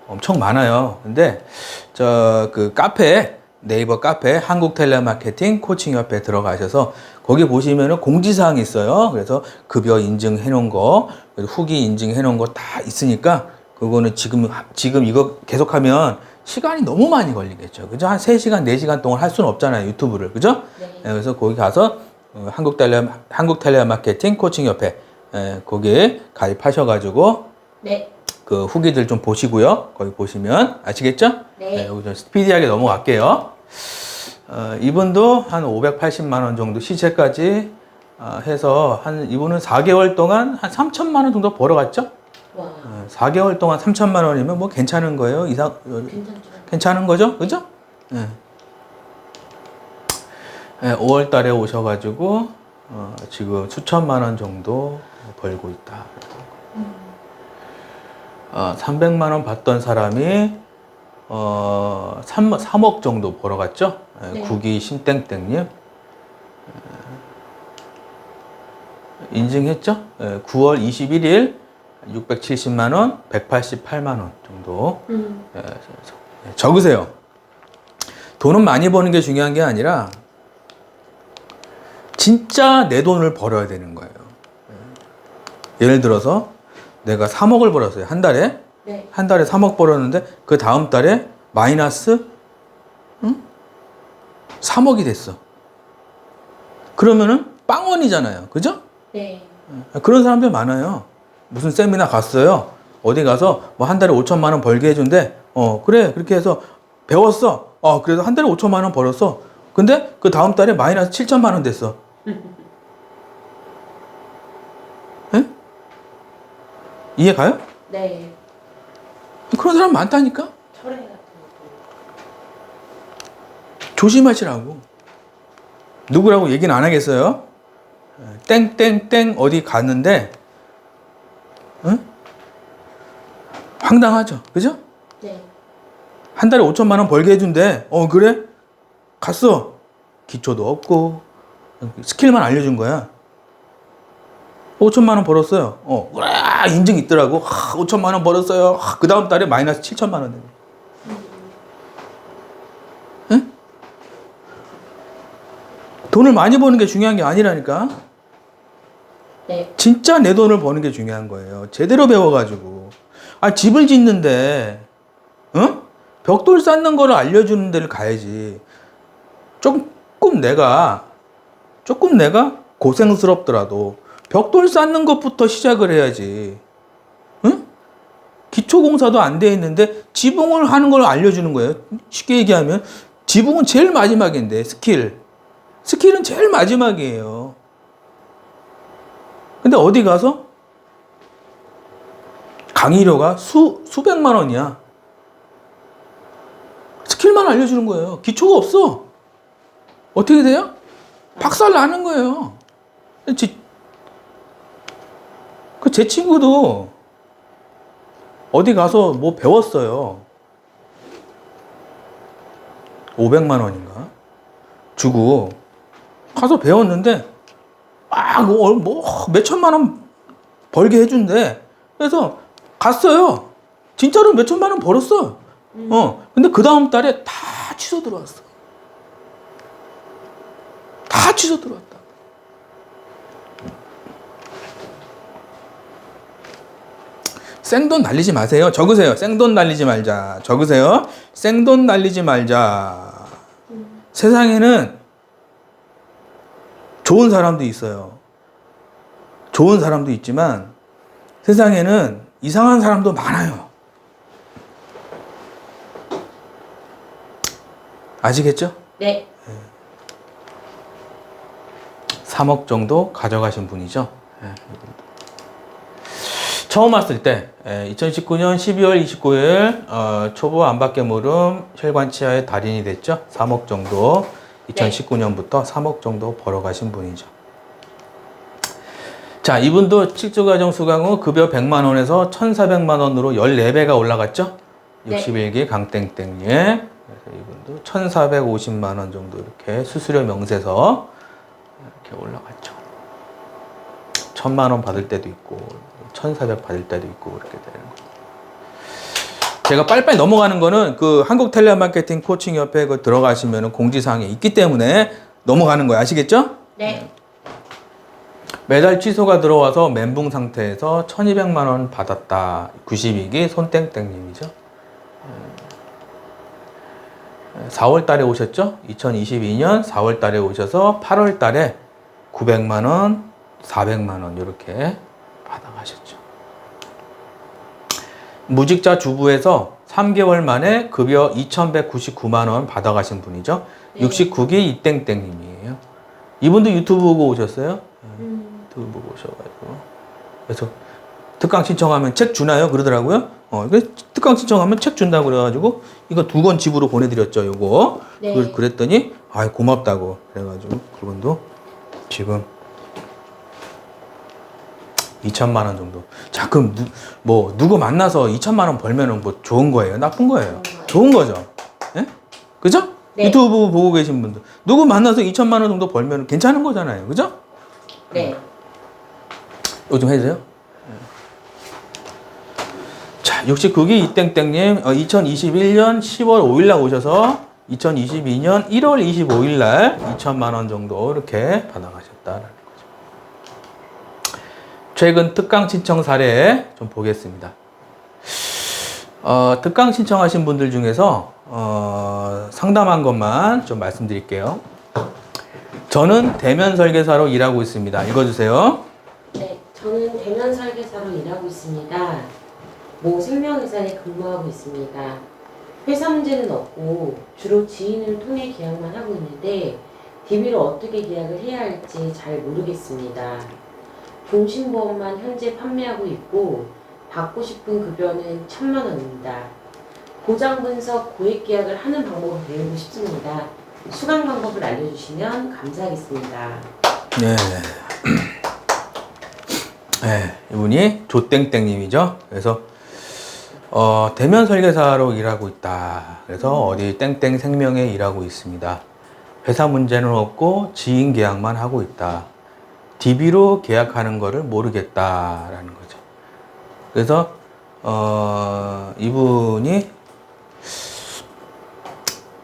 엄청 많아요. 근데 저 그 카페 네이버 카페 한국텔레마케팅 코칭협회 들어가셔서 거기 보시면은 공지사항이 있어요. 그래서 급여 인증해 놓은 거, 후기 인증해 놓은 거 다 있으니까 그거는 지금 이거 계속하면 시간이 너무 많이 걸리겠죠. 그죠? 한 3시간, 4시간 동안 할 수는 없잖아요. 유튜브를. 그죠? 네. 그래서 거기 가서 한국텔레마케팅 코칭협회 거기에 가입하셔가지고 네. 그 후기들 좀 보시고요. 거기 보시면 아시겠죠? 네. 여기 좀 스피디하게 넘어갈게요. 이분도 한 580만 원 정도 시세까지 해서 이분은 4개월 동안 한 3천만 원 정도 벌어갔죠? 와. 4개월 동안 3천만 원이면 뭐 괜찮은 거예요. 괜찮죠. 괜찮은 거죠? 그죠? 5월 달에 오셔가지고 지금 수천만 원 정도 벌고 있다. 300만 원 받던 사람이 3억 정도 벌어갔죠? 네. 구기 신땡땡님 인증했죠? 9월 21일 670만 원, 188만 원 정도 적으세요. 돈은 많이 버는 게 중요한 게 아니라 진짜 내 돈을 벌어야 되는 거예요. 예를 들어서 내가 3억을 벌었어요. 한 달에. 네. 한 달에 3억 벌었는데 그 다음 달에 마이너스 3억이 됐어. 그러면은 빵원이잖아요. 그죠? 네. 그런 사람들 많아요. 무슨 세미나 갔어요. 어디 가서 뭐 한 달에 5천만 원 벌게 해준대. 그래. 그렇게 해서 배웠어. 그래서 한 달에 5천만 원 벌었어. 근데 그 다음 달에 마이너스 7천만 원 됐어. 에? 이해 가요? 네. 그런 사람 많다니까? 철회 같은 거. 조심하시라고. 누구라고 얘기는 안 하겠어요? 땡땡땡 어디 갔는데, 응? 황당하죠. 그죠? 네. 한 달에 5천만 원 벌게 해준대. 그래? 갔어. 기초도 없고, 스킬만 알려준 거야. 5천만 원 벌었어요. 그래, 인증 있더라고. 5천만 원 벌었어요. 그 다음 달에 마이너스 7천만 원 되네. 응? 돈을 많이 버는 게 중요한 게 아니라니까. 네. 진짜 내 돈을 버는 게 중요한 거예요. 제대로 배워가지고. 집을 짓는데, 응? 벽돌 쌓는 거를 알려주는 데를 가야지. 조금 내가 고생스럽더라도 벽돌 쌓는 것부터 시작을 해야지. 응? 기초공사도 안 돼 있는데 지붕을 하는 걸 알려주는 거예요. 쉽게 얘기하면 지붕은 제일 마지막인데 스킬은 제일 마지막이에요. 근데 어디 가서 강의료가 수백만 원이야. 스킬만 알려주는 거예요. 기초가 없어. 어떻게 돼요? 박살 나는 거예요. 제 친구도 어디 가서 뭐 배웠어요. 500만 원인가? 주고 가서 배웠는데 뭐 몇천만 원 벌게 해준대. 그래서 갔어요. 진짜로 몇천만 원 벌었어. 근데 그 다음 달에 다 취소 들어왔어. 다 취소 들어왔다. 생돈 날리지 마세요. 적으세요. 생돈 날리지 말자. 적으세요. 생돈 날리지 말자. 세상에는 좋은 사람도 있어요. 좋은 사람도 있지만 세상에는 이상한 사람도 많아요. 아시겠죠? 네. 3억 정도 가져가신 분이죠. 처음 왔을 때 2019년 12월 29일 초보 안팎의 물음 혈관 치아의 달인이 됐죠. 3억 정도 2019년부터 3억 정도 벌어가신 분이죠. 자, 이분도 칙조과정 수강 후 급여 100만 원에서 1,400만 원으로 14배가 올라갔죠. 네. 61기 강땡땡님. 그래서 이분도 1,450만 원 정도 이렇게 수수료 명세서 이렇게 올라갔죠. 1,000만 원 받을 때도 있고 1,400 받을 때도 있고 그렇게 되는 거예요. 제가 빨리빨리 넘어가는 거는 그 한국 텔레마케팅 코칭 협회 그 들어가시면 공지사항이 있기 때문에 넘어가는 거예요. 아시겠죠? 네. 매달 취소가 들어와서 멘붕 상태에서 1,200만 원 받았다. 92기 손땡땡님이죠. 4월 달에 오셨죠? 2022년 4월 달에 오셔서 8월 달에 900만 원, 400만 원 이렇게 받아가셨죠. 무직자 주부에서 3개월 만에 급여 2,199만 원 받아가신 분이죠. 네. 69기 이땡땡님이에요. 이분도 유튜브 보고 오셨어요. 유튜브 보고 오셔가지고 그래서 특강 신청하면 책 주나요? 그러더라고요. 그래서 특강 신청하면 책 준다고 그래가지고 이거 2권 집으로 보내드렸죠. 요거. 네. 그랬더니 아 고맙다고 그래가지고 그분도 지금 2천만 원 정도. 자, 그럼 누구 만나서 2천만 원 벌면은 뭐 좋은 거예요? 나쁜 거예요? 좋은 거죠. 예? 그죠? 네. 유튜브 보고 계신 분들. 누구 만나서 2천만 원 정도 벌면 괜찮은 거잖아요. 그죠? 네. 이거 좀 해주세요. 자, 69기 이땡땡님, 2021년 10월 5일날 오셔서 2022년 1월 25일날 2천만 원 정도 이렇게 받아가셨다라는 거죠. 최근 특강 신청 사례 좀 보겠습니다. 특강 신청하신 분들 중에서 상담한 것만 좀 말씀드릴게요. 저는 대면 설계사로 일하고 있습니다. 읽어주세요. 네, 저는 대면 설계사로 일하고 있습니다. 모 생명회사에 근무하고 있습니다. 회사 문제는 없고 주로 지인을 통해 계약만 하고 있는데 DB로 어떻게 계약을 해야 할지 잘 모르겠습니다. 종신보험만 현재 판매하고 있고 받고 싶은 급여는 1,000만 원입니다. 보장 분석 고액 계약을 하는 방법을 배우고 싶습니다. 수강 방법을 알려주시면 감사하겠습니다. 네. 네, 이분이 조땡땡님이죠. 그래서 대면 설계사로 일하고 있다. 그래서 어디 땡땡 생명에 일하고 있습니다. 회사 문제는 없고 지인 계약만 하고 있다. DB로 계약하는 거를 모르겠다라는 거죠. 그래서 이분이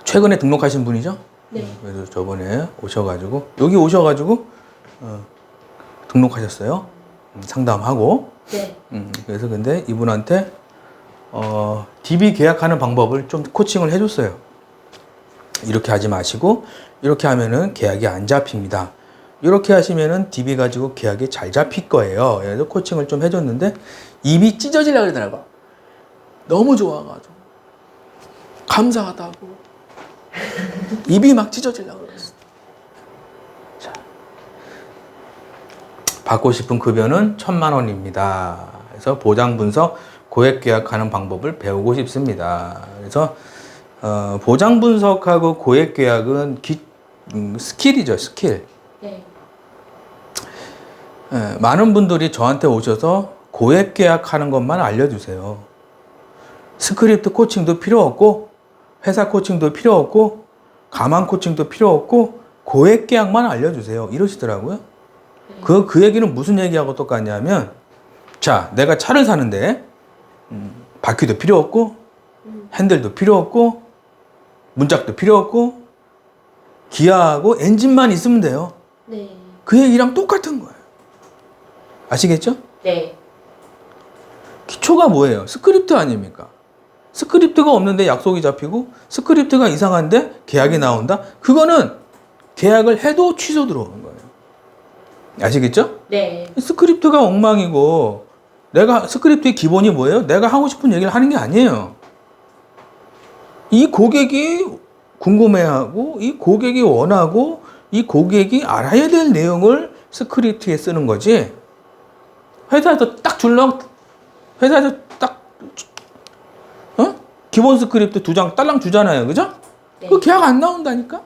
최근에 등록하신 분이죠. 네. 그래서 저번에 오셔가지고 여기 오셔가지고 등록하셨어요. 상담하고. 네. 그래서 근데 이분한테 DB 계약하는 방법을 좀 코칭을 해줬어요. 이렇게 하지 마시고 이렇게 하면은 계약이 안 잡힙니다. 이렇게 하시면은 DB 가지고 계약이 잘 잡힐 거예요. 그래서 코칭을 좀 해줬는데 입이 찢어지려고 그러더라고. 너무 좋아가지고 감사하다고 입이 막 찢어지려고 그랬어. 자, 받고 싶은 급여는 1,000만 원입니다. 그래서 보장 분석 고액 계약하는 방법을 배우고 싶습니다. 그래서 보장 분석하고 고액 계약은 스킬이죠, 스킬. 네. 많은 분들이 저한테 오셔서 고액 계약하는 것만 알려주세요. 스크립트 코칭도 필요 없고 회사 코칭도 필요 없고 가만 코칭도 필요 없고 고액 계약만 알려주세요. 이러시더라고요. 그 얘기는 무슨 얘기하고 똑같냐면 자, 내가 차를 사는데 바퀴도 필요 없고 핸들도 필요 없고 문짝도 필요 없고 기아하고 엔진만 있으면 돼요. 네. 그 얘기랑 똑같은 거예요. 아시겠죠? 네. 기초가 뭐예요? 스크립트 아닙니까? 스크립트가 없는데 약속이 잡히고 스크립트가 이상한데 계약이 나온다? 그거는 계약을 해도 취소 들어오는 거예요. 아시겠죠? 네. 스크립트가 엉망이고 내가 스크립트의 기본이 뭐예요? 내가 하고 싶은 얘기를 하는 게 아니에요. 이 고객이 궁금해하고 이 고객이 원하고 이 고객이 알아야 될 내용을 스크립트에 쓰는 거지. 회사에서 딱 줄랑 회사에서 딱 기본 스크립트 2장 딸랑 주잖아요. 그죠? 네. 그 계약 안 나온다니까?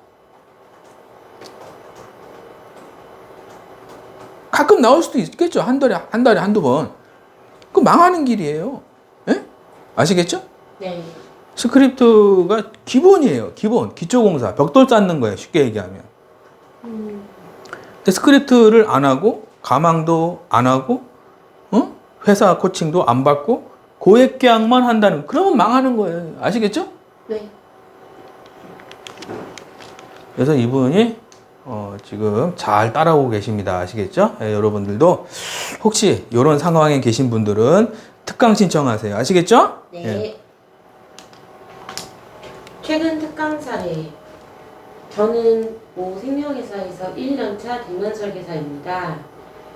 가끔 나올 수도 있겠죠. 한 달에 한두 번. 그 망하는 길이에요. 예? 아시겠죠? 네. 스크립트가 기본이에요. 기본. 기초공사. 벽돌 쌓는 거예요. 쉽게 얘기하면. 근데 스크립트를 안 하고, 가망도 안 하고, 회사 코칭도 안 받고, 고액 계약만 한다는, 그러면 망하는 거예요. 아시겠죠? 네. 그래서 이분이 지금 잘 따라오고 계십니다. 아시겠죠? 예, 여러분들도 혹시 이런 상황에 계신 분들은 특강 신청하세요. 아시겠죠? 네. 예. 최근 특강 사례. 저는 모 생명회사에서 1년차 대면 설계사입니다.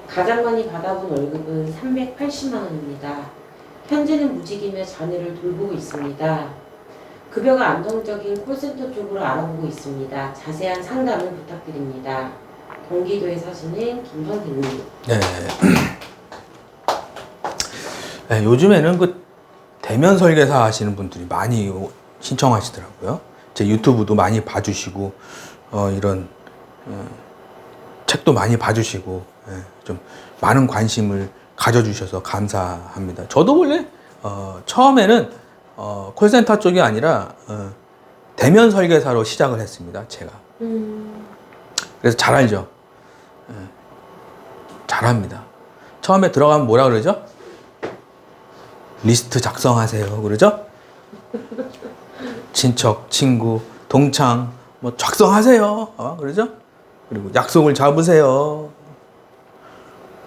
가장 많이 받아본 월급은 380만 원입니다. 현재는 무직이며 자녀를 돌보고 있습니다. 급여가 안정적인 콜센터 쪽으로 알아보고 있습니다. 자세한 상담을 부탁드립니다. 경기도에 사시는 김선생님. 네. 네, 요즘에는 그 대면 설계사 하시는 분들이 많이 신청하시더라고요. 제 유튜브도 많이 봐주시고, 이런 책도 많이 봐주시고, 좀 많은 관심을 가져주셔서 감사합니다. 저도 원래 처음에는 콜센터 쪽이 아니라 대면 설계사로 시작을 했습니다. 제가. 그래서 잘 알죠. 잘합니다. 처음에 들어가면 뭐라 그러죠? 리스트 작성하세요. 그러죠? 친척, 친구, 동창 뭐 작성하세요. 그러죠? 그리고 약속을 잡으세요.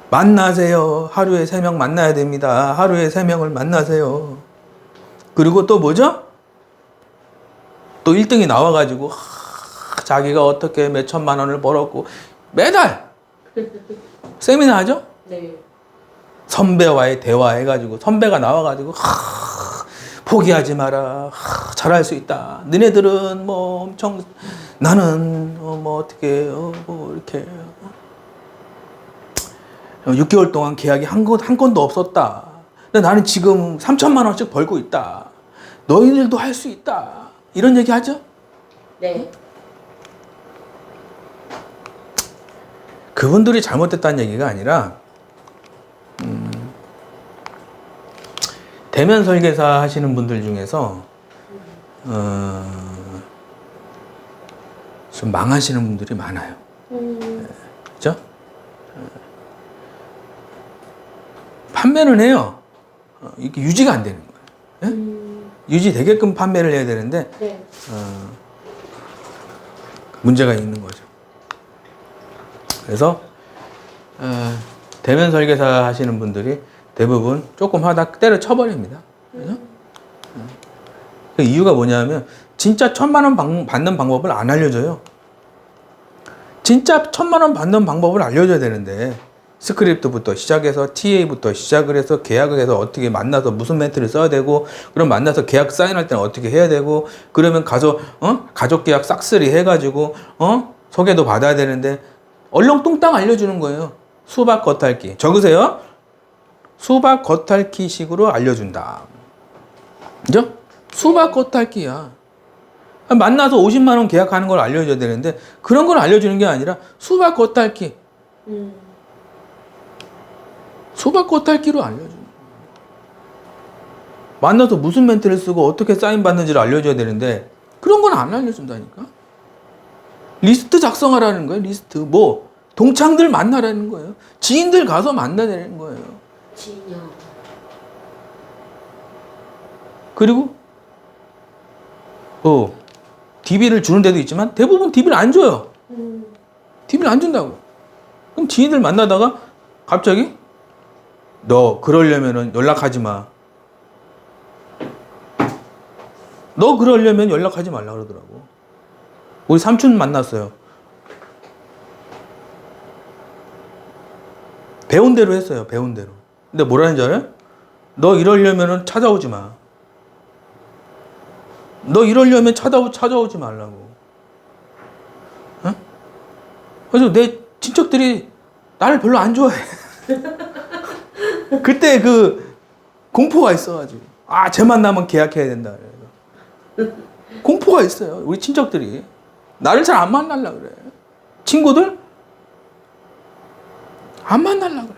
만나세요. 하루에 3명 만나야 됩니다. 하루에 3명을 만나세요. 그리고 또 뭐죠? 또 1등이 나와가지고 자기가 어떻게 몇 천만 원을 벌었고 매달 세미나 하죠? 네. 선배와의 대화해가지고 선배가 나와가지고 포기하지 마라. 잘할 수 있다. 너네들은 뭐 엄청 나는 뭐 어떻게 뭐 이렇게 6개월 동안 계약이 한 건도 없었다. 근데 나는 지금 3천만 원씩 벌고 있다. 너희들도 할 수 있다. 이런 얘기 하죠? 네. 그분들이 잘못됐다는 얘기가 아니라 대면 설계사 하시는 분들 중에서 좀 망하시는 분들이 많아요. 그죠? 판매는 해요. 이게 유지가 안 되는 거예요. 예? 유지되게끔 판매를 해야 되는데 네. 문제가 있는 거죠. 그래서 대면 설계사 하시는 분들이 대부분 조금 하다 때려쳐버립니다. 그죠? 그 이유가 뭐냐면 진짜 1,000만 원 받는 방법을 안 알려줘요. 진짜 1,000만 원 받는 방법을 알려줘야 되는데 스크립트부터 시작해서 TA부터 시작을 해서 계약을 해서 어떻게 만나서 무슨 멘트를 써야 되고 그럼 만나서 계약 사인할 때는 어떻게 해야 되고 그러면 가서 가족 계약 싹쓸이 해가지고 소개도 받아야 되는데 얼렁뚱땅 알려주는 거예요. 수박 겉핥기 적으세요. 수박 겉핥기 식으로 알려준다. 그죠? 수박 겉핥기야. 만나서 50만 원 계약하는 걸 알려줘야 되는데 그런 걸 알려주는 게 아니라 수박 겉핥기. 수박 겉핥기로 알려주는 거야. 만나서 무슨 멘트를 쓰고 어떻게 사인 받는지를 알려줘야 되는데 그런 건 안 알려준다니까. 리스트 작성하라는 거예요. 리스트. 뭐 동창들 만나라는 거예요. 지인들 가서 만나라는 거예요. 진영. 그리고 DB를 주는 데도 있지만 대부분 DB를 안 줘요. DB를 안 준다고. 그럼 지인들 만나다가 갑자기 너 그러려면은 연락하지 마. 너 그러려면 연락하지 말라 그러더라고. 우리 삼촌 만났어요. 배운 대로 했어요. 배운 대로. 근데 뭐라는지 알아요? 너 이러려면은 찾아오지 마. 너 이러려면 찾아오지 말라고. 어? 그래서 내 친척들이 나를 별로 안 좋아해. 그때 공포가 있어가지고 쟤 만나면 계약해야 된다. 그래서 공포가 있어요. 우리 친척들이 나를 잘 안 만날라 그래. 친구들 안 만날라 그래.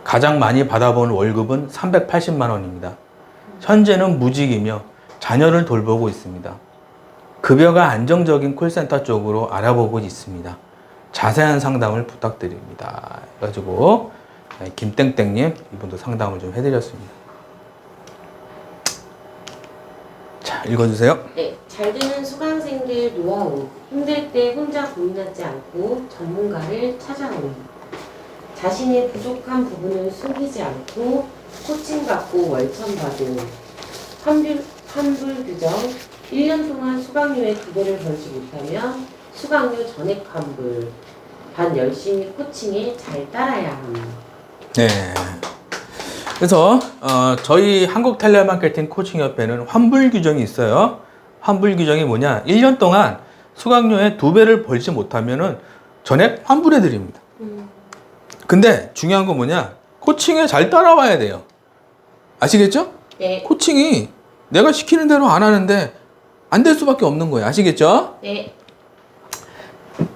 가장 많이 받아본 월급은 380만 원입니다. 현재는 무직이며 자녀를 돌보고 있습니다. 급여가 안정적인 콜센터 쪽으로 알아보고 있습니다. 자세한 상담을 부탁드립니다. 그래가지고 김땡땡님 이분도 상담을 좀 해드렸습니다. 자, 읽어주세요. 네, 잘 되는 수강생들 노하우. 힘들 때 혼자 고민하지 않고 전문가를 찾아오니. 자신의 부족한 부분을 숨기지 않고 코칭받고 월천받은. 환불 규정. 1년 동안 수강료의 2배를 벌지 못하면 수강료 전액 환불. 반 열심히 코칭에 잘 따라야 함. 네. 그래서 저희 한국 텔레마케팅 코칭협회는 환불 규정이 있어요. 환불 규정이 뭐냐? 1년 동안 수강료의 2배를 벌지 못하면은 전액 환불해 드립니다. 근데 중요한 건 뭐냐? 코칭에 잘 따라와야 돼요. 아시겠죠? 네. 코칭이 내가 시키는 대로 안 하는데 안 될 수밖에 없는 거예요. 아시겠죠? 네.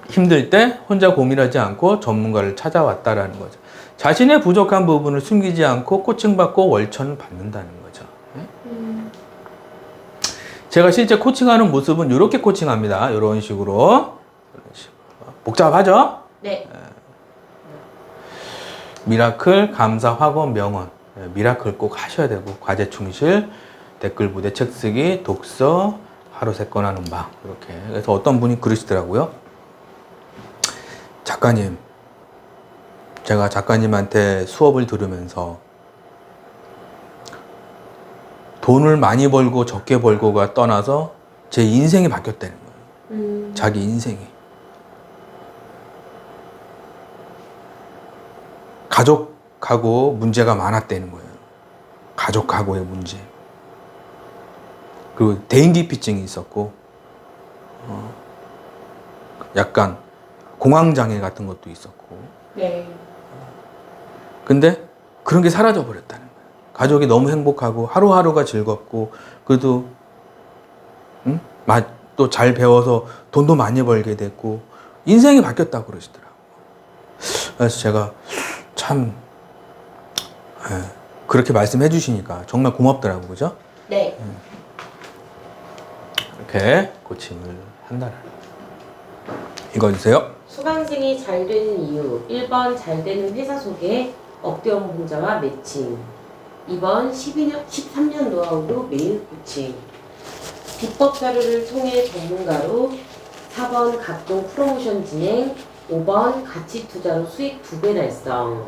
힘들 때 혼자 고민하지 않고 전문가를 찾아왔다라는 거죠. 자신의 부족한 부분을 숨기지 않고 코칭받고 월천 받는다는 거죠. 제가 실제 코칭하는 모습은 이렇게 코칭합니다. 이런 식으로. 복잡하죠? 네. 미라클, 감사, 학원, 명언. 미라클 꼭 하셔야 되고, 과제 충실, 댓글 부대 책 쓰기, 독서, 하루 3건 하는 방. 이렇게. 그래서 어떤 분이 그러시더라고요. 작가님, 제가 작가님한테 수업을 들으면서 돈을 많이 벌고 적게 벌고가 떠나서 제 인생이 바뀌었다는 거예요. 자기 인생이. 가족하고 문제가 많았다는 거예요. 가족하고의 문제. 그리고 대인기피증이 있었고, 약간 공황장애 같은 것도 있었고. 네. 근데 그런 게 사라져 버렸다는 거예요. 가족이 너무 행복하고 하루하루가 즐겁고, 그래도 또 잘 배워서 돈도 많이 벌게 됐고 인생이 바뀌었다고 그러시더라고요. 그래서 제가 참 그렇게 말씀해 주시니까 정말 고맙더라고요. 그죠? 네. 이렇게 코칭을 한다는. 읽어주세요. 수강생이 잘 되는 이유. 1번 잘 되는 회사 소개, 억대원 분자와 매칭. 2번 13년 노하우로 메일 코칭. 비법 자료를 통해 전문가로. 4번 각종 프로모션 진행. 5번 가치 투자로 수익 2배 달성.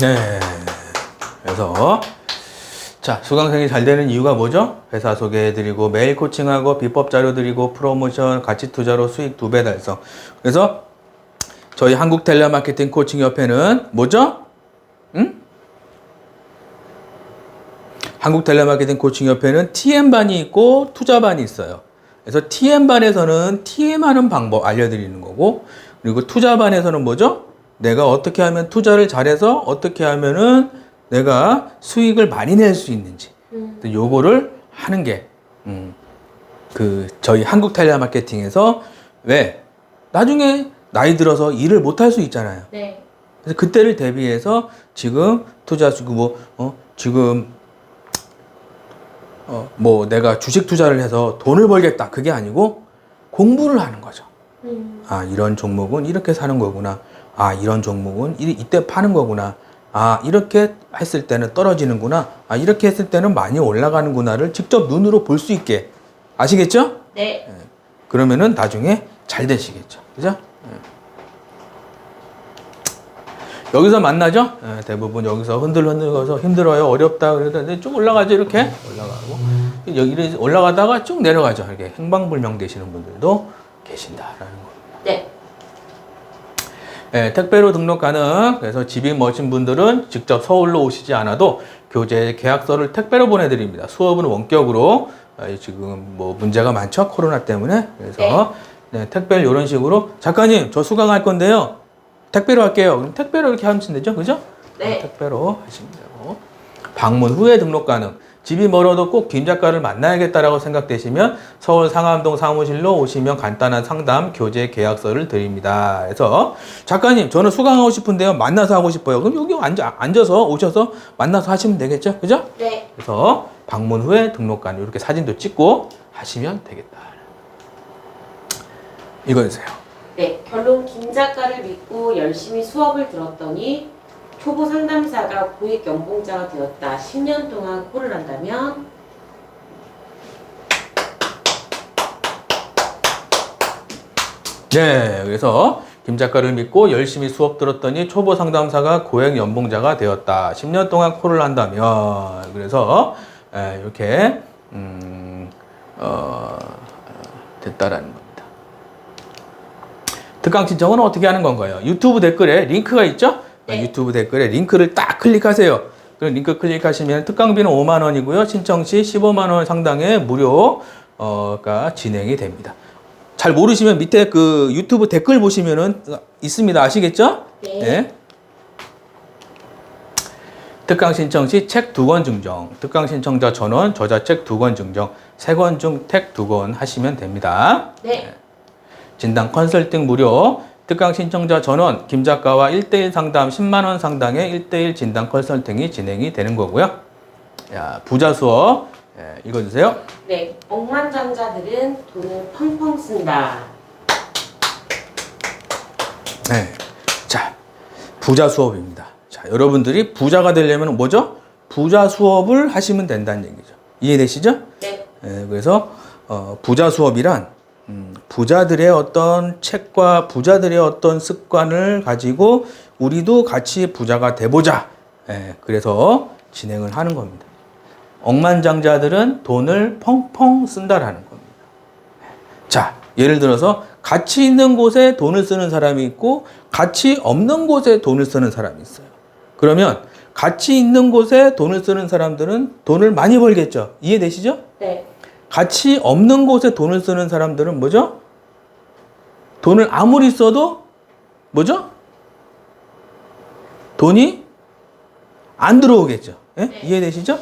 네. 그래서 자, 수강생이 잘 되는 이유가 뭐죠? 회사 소개해드리고 메일 코칭하고 비법 자료 드리고 프로모션 가치 투자로 수익 2배 달성. 그래서 저희 한국 텔레마케팅 코칭 협회는 뭐죠? 한국 텔레마케팅 코칭 협회는 TM반이 있고 투자반이 있어요. 그래서 TM반에서는 TM하는 방법 알려드리는 거고, 그리고 투자반에서는 뭐죠? 내가 어떻게 하면 투자를 잘해서 어떻게 하면은 내가 수익을 많이 낼 수 있는지 요거를 하는 게 저희 한국 텔레마케팅에서 왜 나중에 나이 들어서 일을 못 할 수 있잖아요. 네. 그래서 그때를 대비해서 지금 투자 지금 뭐 내가 주식 투자를 해서 돈을 벌겠다 그게 아니고 공부를 하는 거죠. 아, 이런 종목은 이렇게 사는 거구나. 아, 이런 종목은 이때 파는 거구나. 아, 이렇게 했을 때는 떨어지는구나. 아, 이렇게 했을 때는 많이 올라가는구나를 직접 눈으로 볼 수 있게. 아시겠죠? 네. 그러면은 나중에 잘 되시겠죠. 그죠? 여기서 만나죠? 대부분 여기서 흔들거서 힘들어요, 어렵다 그러는데 쭉 올라가죠. 이렇게 올라가고 여기 올라가다가 쭉 내려가죠. 이렇게 행방불명 되시는 분들도 계신다라는 겁니다. 네. 네, 택배로 등록 가능. 그래서 집이 머신 분들은 직접 서울로 오시지 않아도 교재 계약서를 택배로 보내드립니다. 수업은 원격으로. 지금 뭐 문제가 많죠, 코로나 때문에. 그래서 네, 택배를 이런 식으로 작가님 저 수강할 건데요. 택배로 할게요. 그럼 택배로 이렇게 하면 되죠, 그죠? 네. 택배로 하시면 되고 방문 후에 등록 가능. 집이 멀어도 꼭 김 작가를 만나야겠다라고 생각되시면 서울 상암동 사무실로 오시면 간단한 상담, 교재 계약서를 드립니다. 그래서 작가님 저는 수강하고 싶은데요. 만나서 하고 싶어요. 그럼 여기 앉아서 오셔서 만나서 하시면 되겠죠? 그죠? 네. 그래서 방문 후에 등록 가능. 이렇게 사진도 찍고 하시면 되겠다. 읽어주세요. 네. 결론 김 작가를 믿고 열심히 수업을 들었더니 초보 상담사가 고액 연봉자가 되었다. 10년 동안 콜을 한다면 네, 그래서 김 작가를 믿고 열심히 수업 들었더니 초보 상담사가 고액 연봉자가 되었다. 10년 동안 콜을 한다면 그래서 이렇게 됐다라는 겁니다. 특강 신청은 어떻게 하는 건가요? 유튜브 댓글에 링크가 있죠? 네. 유튜브 댓글에 링크를 딱 클릭하세요. 그 링크 클릭하시면 특강비는 5만 원이고요. 신청 시 15만 원 상당의 무료가 진행이 됩니다. 잘 모르시면 밑에 그 유튜브 댓글 보시면은 있습니다. 아시겠죠? 네. 특강 신청 시 책 2권 증정, 특강 신청자 전원, 저자책 2권 증정, 3권 중 택 2권 하시면 됩니다. 네. 진단 컨설팅 무료, 특강 신청자 전원, 김 작가와 1대1 상담 10만 원 상당의 1대1 진단 컨설팅이 진행이 되는 거고요. 야, 부자 수업 읽어주세요. 네. 억만장자들은 돈을 펑펑 쓴다. 네. 자, 부자 수업입니다. 자, 여러분들이 부자가 되려면 뭐죠? 부자 수업을 하시면 된다는 얘기죠. 이해되시죠? 네. 그래서 부자 수업이란 부자들의 어떤 책과 부자들의 어떤 습관을 가지고 우리도 같이 부자가 돼보자. 그래서 진행을 하는 겁니다. 억만장자들은 돈을 펑펑 쓴다라는 겁니다. 자, 예를 들어서 가치 있는 곳에 돈을 쓰는 사람이 있고 가치 없는 곳에 돈을 쓰는 사람이 있어요. 그러면 가치 있는 곳에 돈을 쓰는 사람들은 돈을 많이 벌겠죠. 이해되시죠? 네. 가치 없는 곳에 돈을 쓰는 사람들은 뭐죠? 돈을 아무리 써도 뭐죠? 돈이 안 들어오겠죠. 예? 네. 이해되시죠?